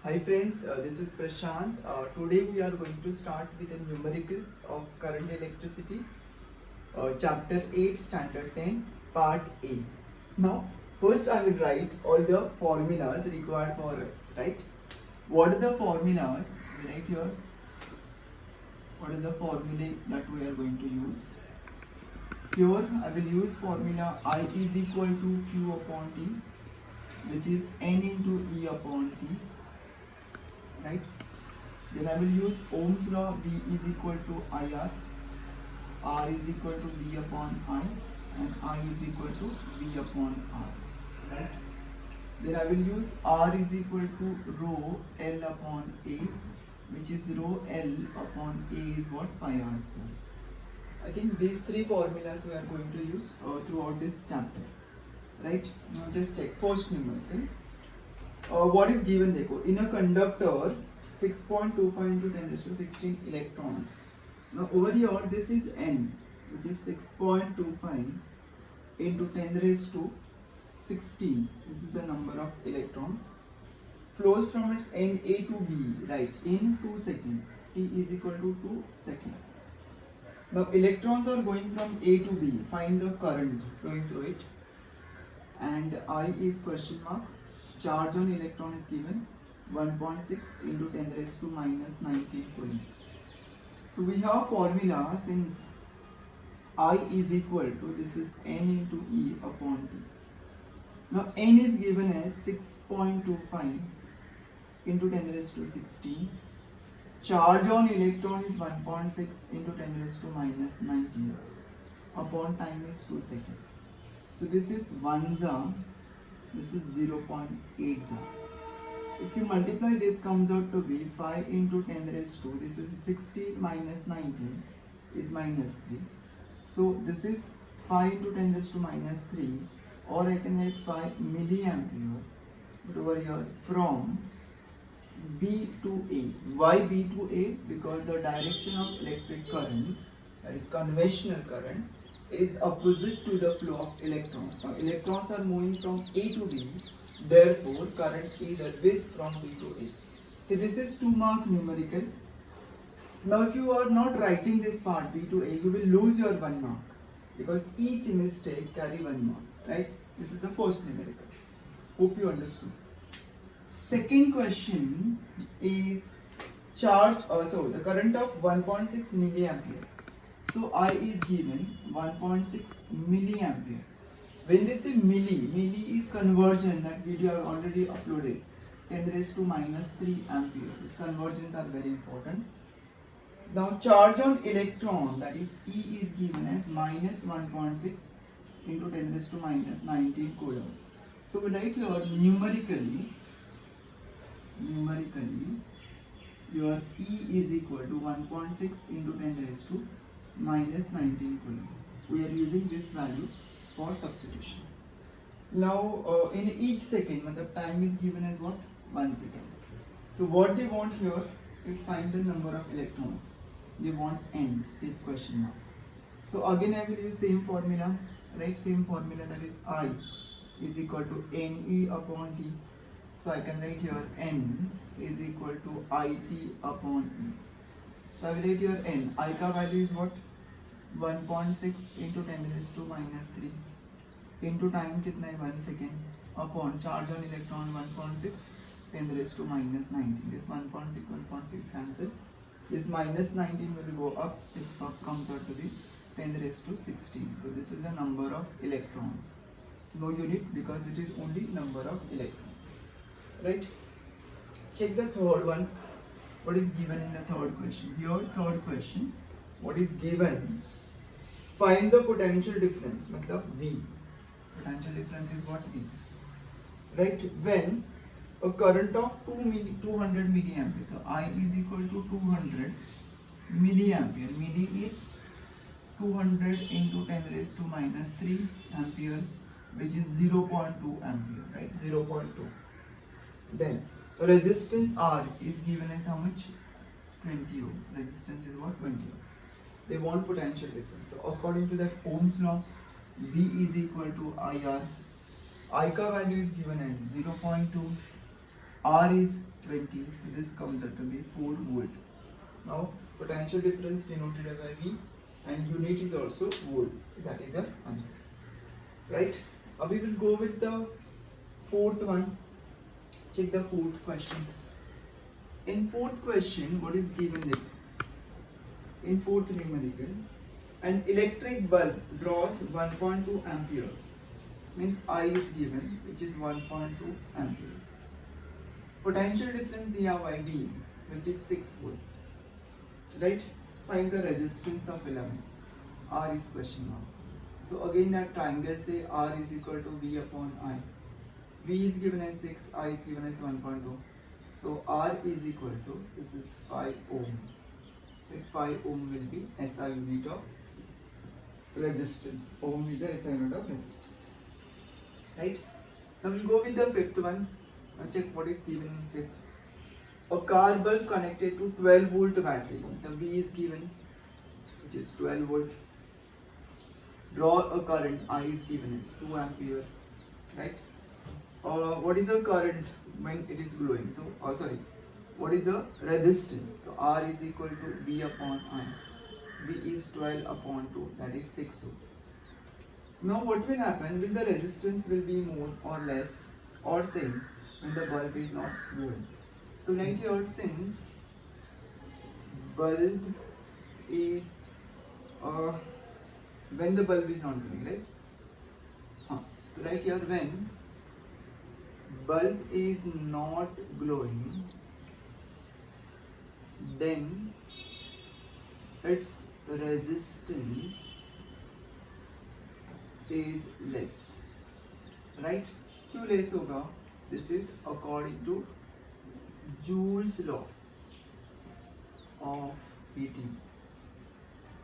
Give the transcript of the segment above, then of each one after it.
Hi friends, this is Prashant. Today we are going to start with the numericals of current electricity, chapter 8, standard 10, part A. Now, first I will write all the formulas required for us, right? What are the formulas? We write here, what are the formulae that we are going to use? Here I will use formula I is equal to Q upon T, which is N into E upon T, right? Then I will use Ohm's law, V is equal to IR, R is equal to V upon I, and I is equal to V upon R, right? Then I will use R is equal to rho L upon A, which is rho L upon A is what? Pi R square. I think these three formulas we are going to use throughout this chapter, right? Now just check. First numerical. What is given? देखो, in a conductor 6.25 into 10 raised to 16 electrons. Now over here this is N, which is 6.25 into 10 raised to 16. This is the number of electrons. Flows from its end A to B, right, in 2 seconds. T is equal to 2 seconds. Now electrons are going from A to B. Find the current flowing through it. And I is question mark. Charge on electron is given 1.6 into 10 raised to minus 19 coulomb. So we have formula since I is equal to, this is N into E upon T. Now N is given as 6.25 into 10 raised to 16. Charge on electron is 1.6 into 10 raised to minus 19 upon time is 2 seconds. So this is 1 za, this is 0.8 za. If you multiply this, comes out to be 5 into 10 raised to, this is 16 minus 19 is minus 3. So this is 5 into 10 raised to minus 3, or I can write 5 milliampere, but over here from B to A. Why B to A? Because the direction of electric current, that is conventional current, is opposite to the flow of electrons. So electrons are moving from A to B, therefore current is always from B to A. So this is 2 mark numerical. Now if you are not writing this part B to A, you will lose your 1 mark, because each mistake carry 1 mark, right? This is the first numerical. Hope you understood. Second question is charge, so the current of 1.6 milliampere. So I is given 1.6 milliampere. When they say milli is conversion. That video I already uploaded. 10 raised to minus 3 ampere. These conversions are very important. Now charge on electron, that is E, is given as minus 1.6 into 10 raised to minus 19 coulomb. So we write here numerically your E is equal to 1.6 into 10 raised to minus 19 coulomb. We are using this value for substitution. Now in each second, the time is given as what? 1 second. So what they want here is find the number of electrons. They want N is question mark. So again I will use same formula, right? Same formula, that is I is equal to NE upon T. So I can write here N is equal to IT upon E. So I will write here N. I ka value is what? 1.6 into 10 raised to minus 3 into time kitna hai? 1 second upon charge on electron 1.6 10 raised to minus 19. This 1.6 cancel. This minus 19 will go up. This comes out to be 10 raised to 16. So this is the number of electrons. No unit, because it is only number of electrons, right? Check the third one. What is given in the third question? Here third question, what is given? Find the potential difference, matlab V. Potential difference is what? V, right? When a current of 200 milliampere, so I is equal to 200 milliampere. Milli is 200 into 10 raised to minus 3 ampere, which is 0.2 ampere, right? 0.2. Then resistance R is given as how much? 20 ohm. Resistance is what? 20 ohm. They want potential difference. So according to that Ohm's law, V is equal to IR. I ka value is given as 0.2. R is 20. This comes out to be 4 volt. Now potential difference denoted by V and unit is also volt. That is the answer. Right? Now we will go with the fourth one. Check the fourth question. In fourth question, what is given there? In fourth numerical, an electric bulb draws 1.2 ampere. Means I is given, which is 1.2 ampere. Potential difference दिया हुआ है V, which is 6 volt. Right? Find the resistance of filament. R is question mark. So again that triangle say R is equal to V upon I. V is given as 6, I is given as 1.2. So R is equal to, this is 5 ohm. Right? 5 ohm will be SI unit of resistance. Ohm is the SI unit of resistance. Right? Now we'll go with the fifth one. Now check what is given in fifth. A car bulb connected to 12 volt battery. So V is given, which is 12 volt. Draw a current, I is given as 2 ampere. Right? What is the current when it is glowing? So, what is the resistance? So R is equal to V upon I. V is 12 upon 2, that is 6 ohm. Now what will happen? Will the resistance will be more or less or same when the bulb is not glowing? So like here, since bulb is when the bulb is not glowing, right? So right here, when bulb is not glowing, then its resistance is less, right? क्यों less होगा? This is according to Joule's law of heating.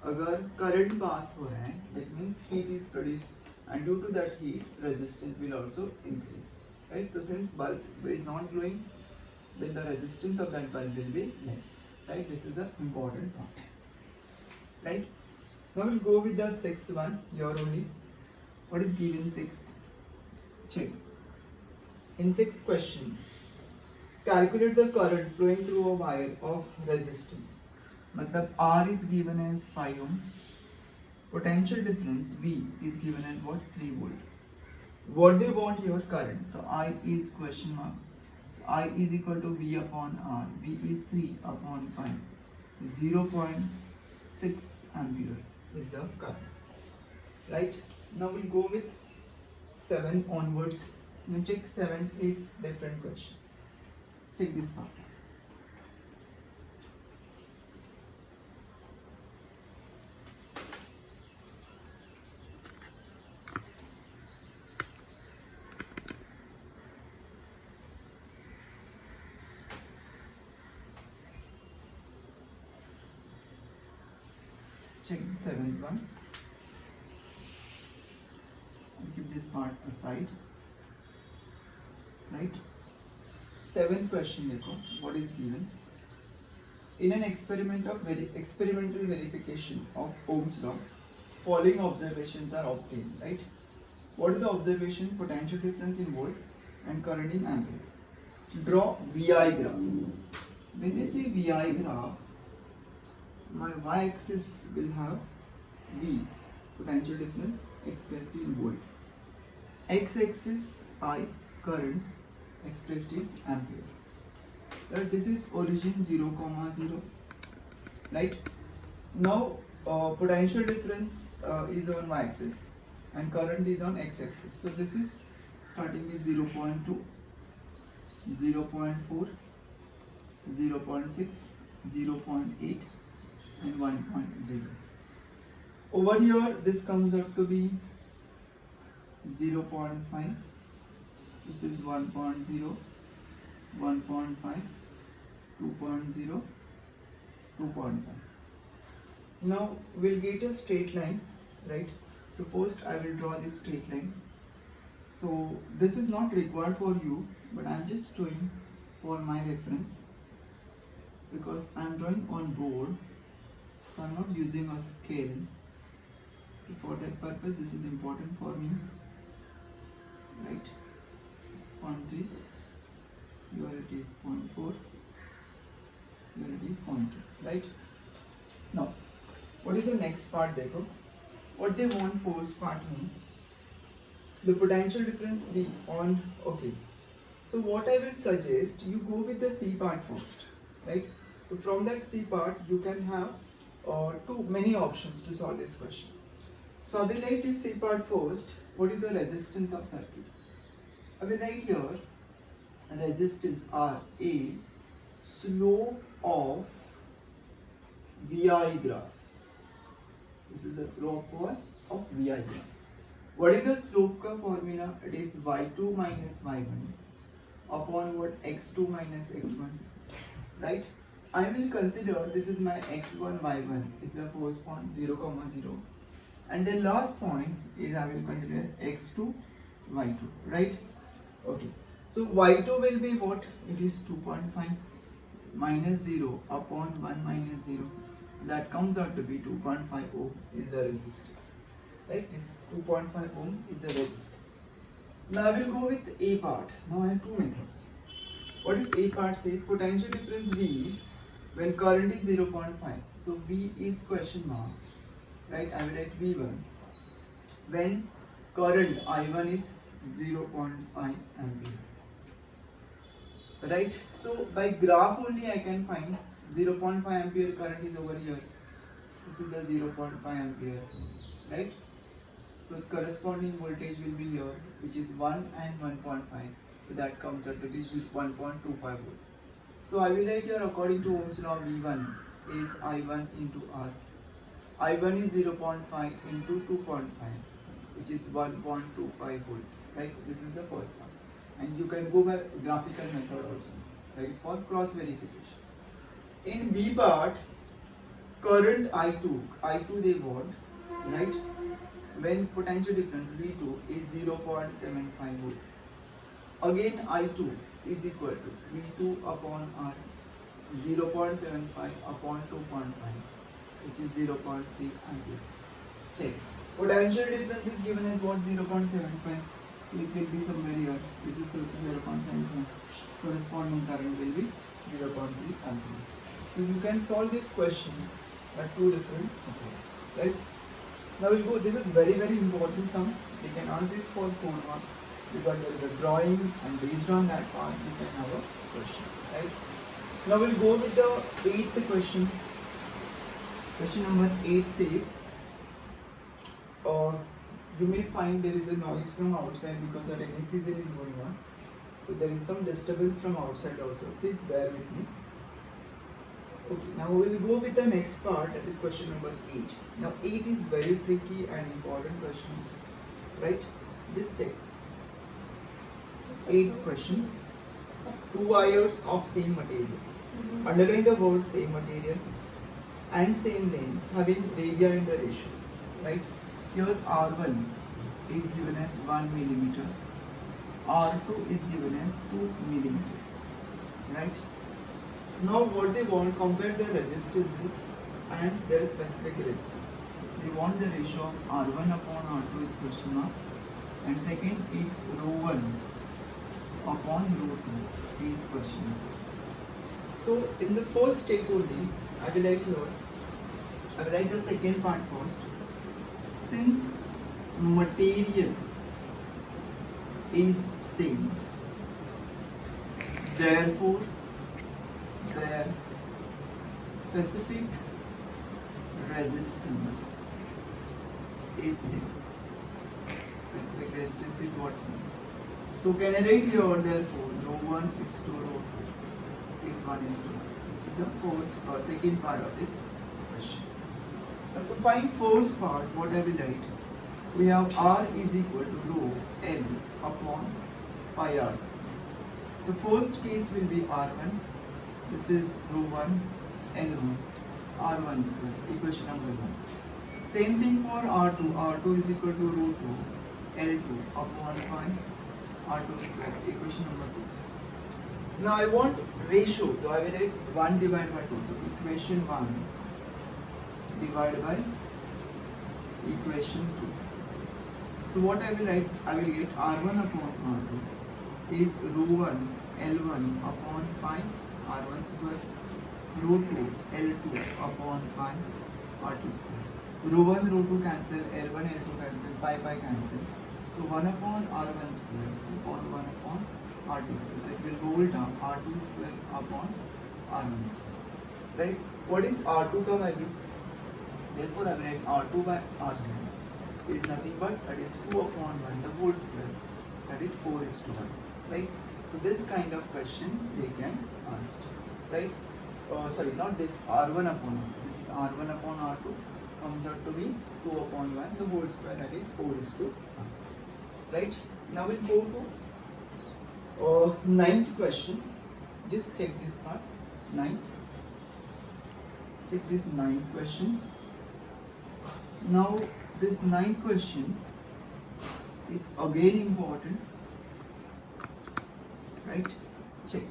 अगर current pass हो रहा है, that means heat is produced, and due to that heat, resistance will also increase, right? So since bulb is not glowing, then the resistance of that bulb will be less, right? This is the important part, right? Now we'll go with the sixth one. Here only. What is given 6? Check. In sixth question, calculate the current flowing through a wire of resistance. मतलब R is given as 5 ohm. Potential difference V is given at what? 3 volt. What do you want your current? So I is question mark. So I is equal to V upon R. V is 3 upon 5. 0.6 ampere is the current. Right? Now we'll go with 7 onwards. Now check 7 is different question. Check this part. Check the seventh one. I'll keep this part aside. Right? Seventh question देखो, what is given? In an experimental verification of Ohm's law, following observations are obtained. Right? What is the observation? Potential difference in volt and current in ampere. Draw VI graph. When they say VI graph, my y-axis will have V, potential difference expressed in volt. X-axis I, current expressed in ampere. Right? This is origin 0, 0. Right? Now potential difference is on y-axis and current is on x-axis. So this is starting with 0.2, 0.4, 0.6, 0.8 and 1.0. Over here this comes out to be 0.5. This is 1.0, 1.5, 2.0, 2.5. Now we'll get a straight line, right? So first I will draw this straight line. So this is not required for you, but I'm just showing for my reference because I'm drawing on board. So I'm not using a scale. So for that purpose, this is important for me, right? It's 0.3, here it is 0.4, on to, right? Now, what is the next part? देखो, what they want first part में, the potential difference V on, okay. So what I will suggest, you go with the C part first, right? So from that C part, you can have many options to solve this question. So I will write this C part first. What is the resistance of circuit? I will write here, resistance R is slope of VI graph. This is the slope of VI graph. What is the slope का formula? It is y2 minus y1 upon what? x2 minus x1, right? I will consider this is my x1, y1 is the first point 0, 0, and the last point is I will consider x2, y2, right? Okay. So y2 will be what? It is 2.5 minus 0 upon 1 minus 0. That comes out to be 2.5 ohm is the resistance. Right? This 2.5 ohm is the resistance. Now I will go with A part. Now I have two methods. What is A part say? Potential difference V when current is 0.5. So V is question mark. Right? I will write V1 when current I1 is 0.5 ampere. Right? So by graph only I can find 0.5 ampere current is over here. This is the 0.5 ampere. Right? So corresponding voltage will be here, which is 1 and 1.5. So that comes out to be 1.25 volt. So I will write here according to Ohm's law, V1 is I1 into R. I1 is 0.5 into 2.5, which is 1.25 volt. Right? This is the first part. And you can go by graphical method also. That is for cross verification. In B part, current I2 they want, right? When potential difference V2 is 0.75 volt. Again I2 is equal to V2 upon R 0.75 upon 2.5, which is 0.3 ampere. Check. Potential difference is given as what? 0.75. It will be somewhere here. This is 0.75. Corresponding current will be 0.3 ampere. So you can solve this question at two different methods, right? Now we'll go, this is very important sum. They can ask this for 4 marks because there is a drawing and based on that part you can have a question, right? Now we'll go with the 8th question. Question number 8 says, you may find there is a noise from outside because the rainy season is going on. So there is some disturbance from outside also. Please bear with me. Okay, now we will go with the next part, that is question number 8. Now 8 is very tricky and important questions, right? Just check. 8th question. 2 wires of same material. Underline the word same material and same length having radii in the ratio, right? Here R1 is given as 1 millimeter. R2 is given as 2 millimeter, right? Now what they want, compare their resistances and their specific resistance. They want the ratio of R1 upon R2 is question mark, and second is ρ1 upon ρ2 is question mark. So in the first step only, I will write here, I will write the second part first. Since material is same, therefore their specific resistance is same. Specific resistance is what? So can I write here therefore ρ1 is to ρ2 is 1 is to 1. This is the first second part of this question. Now to find first part, what I will write? We have R is equal to rho L upon pi R square. The first case will be R1. This is ρ1 L1 R1 square, equation number 1. Same thing for R2. R2 is equal to ρ2 L2 upon pi R2 square, equation number 2. Now I want ratio, so I will write 1 divided by 2. So equation 1 divided by equation 2. So what I will write? I will get R1 upon R2 is ρ1 L1 upon pi R1 square rho 2 L2 upon pi R2 square. Rho 1 rho 2 cancel, L1 L2 cancel, pi cancel. So 1 upon R1 square upon 1 upon R2 square. That will roll down R2 square upon R1 square. Right? What is R2 का value? Therefore, I will write R2 by R1 is nothing but that is 2 upon 1 the whole square. That is 4:1. Right? So this kind of question they can ask. Right? Sorry, not this R1 upon R2. This is R1 upon R2 comes out to be 2 upon 1 the whole square, that is 4:1. Right? Now we'll go to ninth question. Just check this part. Ninth. Check this ninth question. Now this ninth question is again important. Right? Check.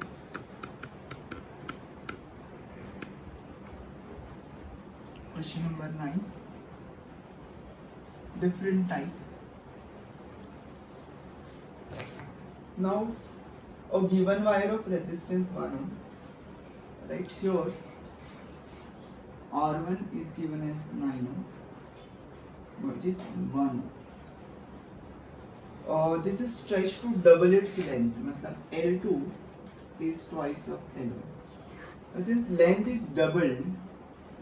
Question number 9. Different type. Now a given wire of resistance 1 ohm. Right here R1 is given as 9 ohm, which is 1 ohm. This is stretched to double its length. मतलब L2 is twice of L1. Since length is doubled,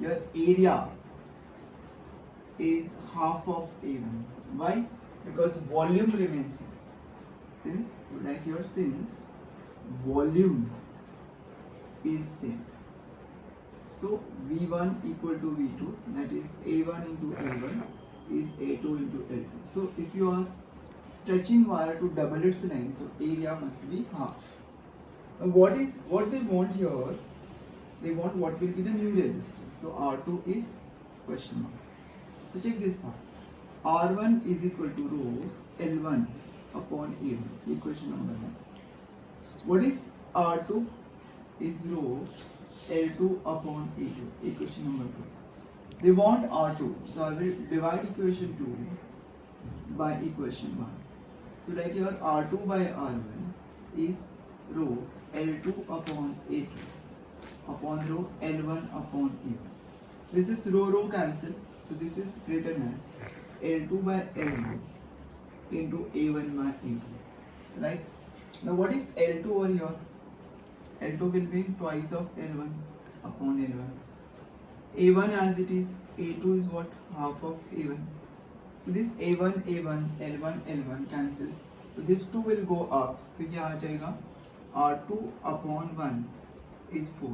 your area is half of A1. Why? Because volume remains same. Since right here, since volume is same, so V1 equal to V2, that is A1 into L1 is A2 into L2. So if you are stretching wire to double its length, the area must be half. Now what they want here? They want what will be the new resistance. So R2 is question mark. So check this part. R1 is equal to rho L1 upon A1. Equation number 1. What is R2? Is rho L2 upon A2. Equation number 2. They want R2. So I will divide equation 2 by equation 1. So right here R2 by R1 is rho L2 upon A2 upon rho L1 upon A1. This is rho cancel. So this is written as L2 by L1 into A1 by A2. Right? Now what is L2 over here? L2 will be twice of L1 upon L1. A1 as it is, A2 is what? Half of A1. So this A1, A1, L1, L1 cancel. So this 2 will go up. तो क्या आ जाएगा? R2 upon 1 is 4.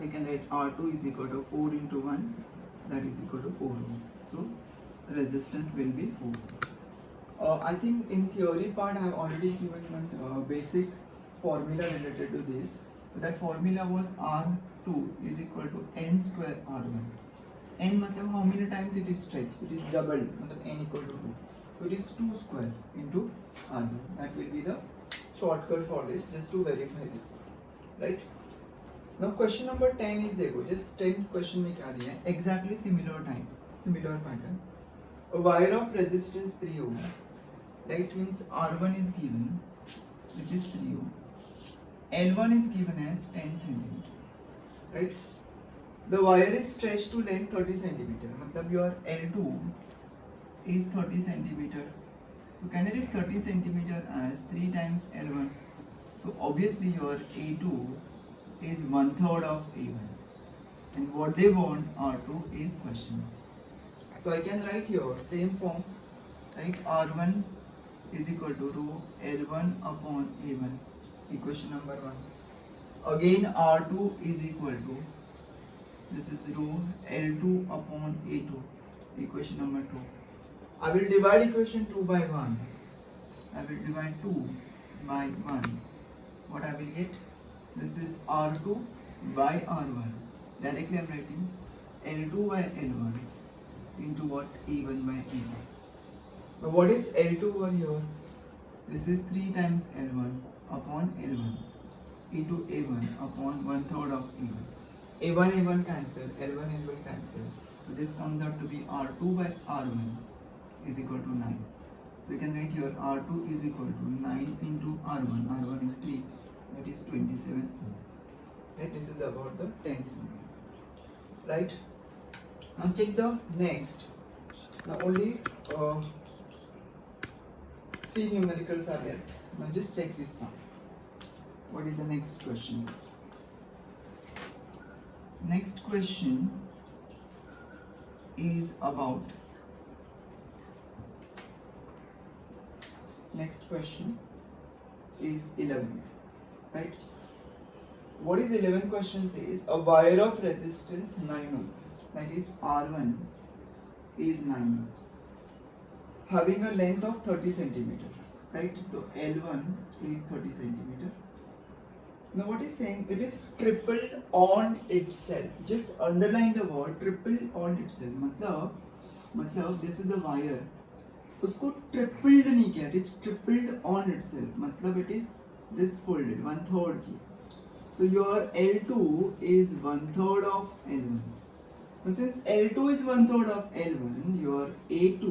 I can write R2 is equal to 4 into 1, that is equal to 4 ohm. So resistance will be 4. I think in theory part I have already given one basic formula related to this. So that formula was R2 is equal to N square R1. N मतलब how many times it is stretched? It is doubled, मतलब N equal to 2. So it is 2 square into R1. That will be the shortcut for this, just to verify this part. Right? Now question number 10 is देखो, just 10 question में क्या दिया है? Exactly similar time, similar pattern. A wire of resistance 3 ohm, right, means R1 is given, which is 3 ohm. L1 is given as 10 centimeter, right? The wire is stretched to length 30 centimeter. मतलब your L2 is 30 centimeter. So can I write 30 centimeter as 3 times L1? So obviously your A2 is 1/3 of A1, and what they want R2 is question mark. So I can write here same form, right? R1 is equal to rho L1 upon A1, equation number 1. Again R2 is equal to, this is rho L2 upon A2, equation number 2. I will divide equation 2 by 1. I will divide 2 by 1. What I will get? This is R2 by R1. Directly I am writing L2 by L1 into what? A1 by A1. But what is L2 over here? This is 3 times L1 upon L1 into A1 upon 1/3 of A1. A1 cancel, L1 cancel. So this comes out to be R2 by R1 is equal to 9. So you can write here R2 is equal to 9 into R1. R1 is 3. That is 27 ohm. Right? This is about the 10th numerical, right? Now check the next. Now only 3 numericals are left. Now just check this one. What is the next question? Next question is about next question is 11, right? What is 11 question says? A wire of resistance 9 ohm, that is R1 is 9 ohm, having a length of 30 centimeter, right? So L1 is 30 centimeter. Now what is saying? It is tripled on itself. Just underline the word tripled on itself. मतलब this is a wire. उसको tripled नहीं किया. It is tripled on itself. मतलब it is this folded 1/3 की. So your L2 is 1/3 of L1. Now since L2 is 1/3 of L1, your A2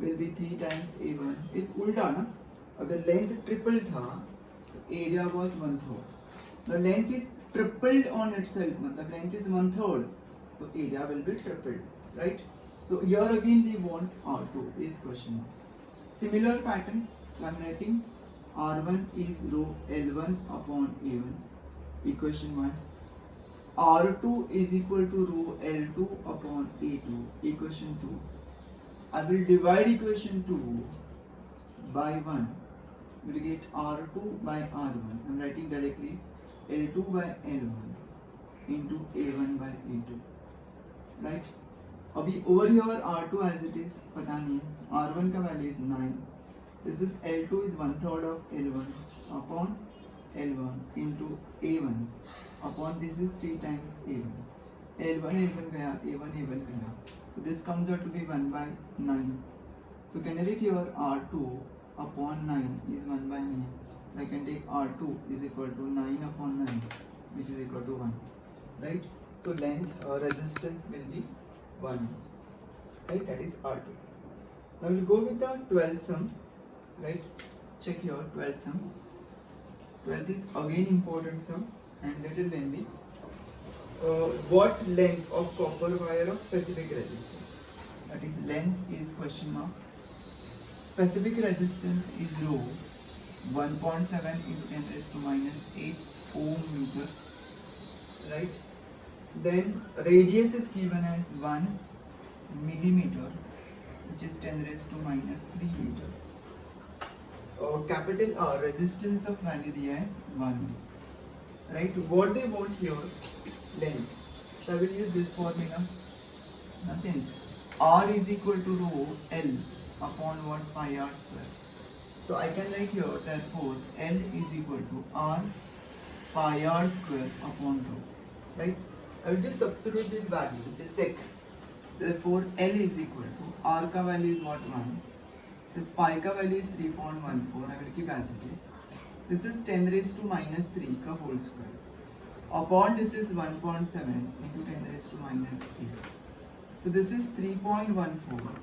will be 3 times A1. It's उल्टा ना? अगर length triple था, area was 1/3. The length is tripled on itself. मतलब length is 1/3. So area will be tripled, right? So here again they want R2 is question mark. Similar pattern. So I'm writing R1 is rho L1 upon A1. Equation 1. R2 is equal to rho L2 upon A2. Equation 2. I will divide equation 2 by 1. We will get R2 by R1. I am writing directly L2 by L1 into A1 by A2. Right? अभी over here R2 as it is पता नहीं. R1 का value is 9. This is L2 is 1/3 of L1 upon L1 into A1 upon this is 3 times A1. L1 गया, A1 गया. So this comes out to be 1 by 9. So can I write here R2 upon 9 is 1 by 9. So I can take R2 is equal to 9 upon 9, which is equal to 1. Right? So length or resistance will be 1. Right? That is R2. Now we'll go with the 12th sum. Right? Check here 12th sum. 12th is again important sum and little lengthy. What length of copper wire of specific resistance? That is length is question mark. Specific resistance is rho 1.7 into 10 raised to minus 8 ohm meter, right? Then radius is given as 1 millimeter, which is 10 raised to minus 3 meter. Capital R resistance of value दिया है 1, right? What they want here length. So I will use this formula. Now since R is equal to rho L upon what pi R square. So I can write here therefore L is equal to R pi R square upon rho, right? I will just substitute this value, just check. Therefore L is equal to R का value is what 1. This pi का value is 3.14. I will keep as it is. This is 10 raised to minus 3 का whole square. Upon this is 1.7 into 10 raised to minus 8. So this is 3.14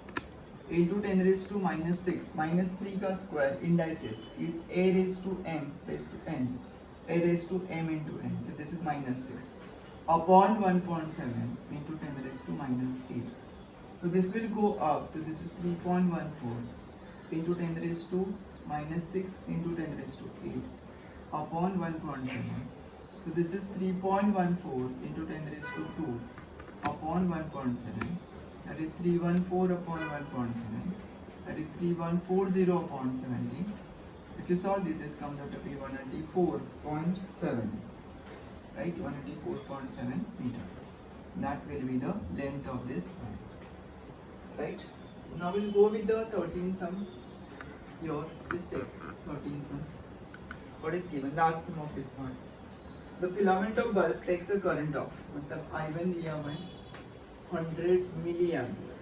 into 10 raised to minus 6. Minus 3 का square indices is a raised to m raised to n. A raised to m into n. So this is minus 6. Upon 1.7 into 10 raised to minus 8. So this will go up. So this is 3.14 into 10 raised to minus 6 into 10 raised to 8 upon 1.7. So this is 3.14 into 10 raised to 2 upon 1.7. That is 314 upon 1.7. That is 3140 upon 17. If you solve this, this comes out to be 184.7. Right? 184.7 meter. That will be the length of this wire. Right? Now we'll go with the 13th sum. Here, just check 13th sum. What is given? Last sum of this part. The filament of bulb takes a current of मतलब I1 दिया हुआ है 100 milliampere,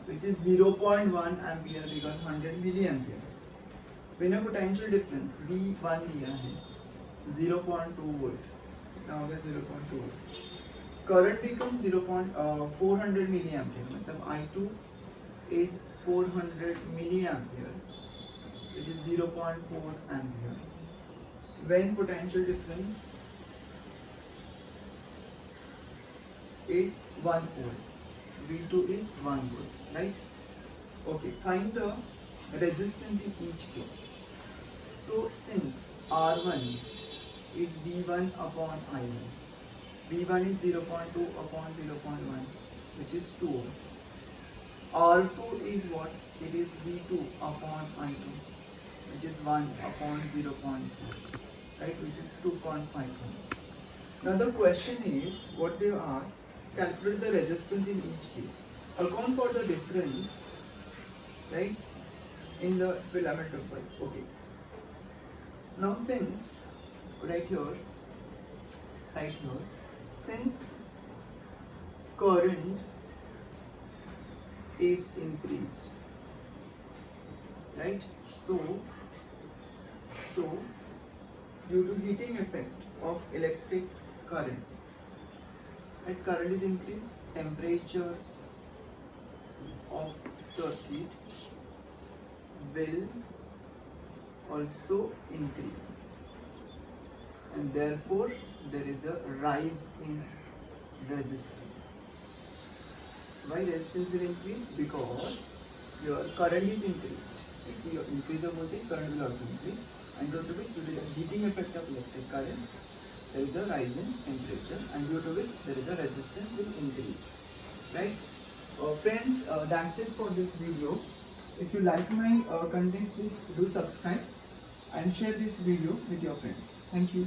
which is 0.1 ampere because 100 milliampere. When a potential difference V1 दिया है 0.2 volt, कितना होगा 0.2 volt. Current becomes 400 milliampere. मतलब I2 is 400 milliampere, which is 0.4 ampere. When potential difference is 1 volt. V2 is 1 volt, right? Okay, find the resistance in each case. So since R1 is V1 upon I1, V1 is 0.2 upon 0.1, which is 2 ohm. R2 is what? It is V2 upon I2, which is 1 upon 0.4, right? Which is 2.5 ohm. Now the question is, what they asked, calculate the resistance in each case. Account for the difference, right, in the filament of bulb. Okay. Now since, right here, since current is increased, right? So due to heating effect of electric current, right, current is increased, temperature of circuit will also increase, and therefore there is a rise in resistance. Why resistance will increase? Because your current is increased. If you increase the voltage, current will also increase, and due to which, due to the heating effect of electric current, there is a rise in temperature, and due to which there is a resistance will increase, right? Friends, that's it for this video. If you like my content, please do subscribe and share this video with your friends. Thank you.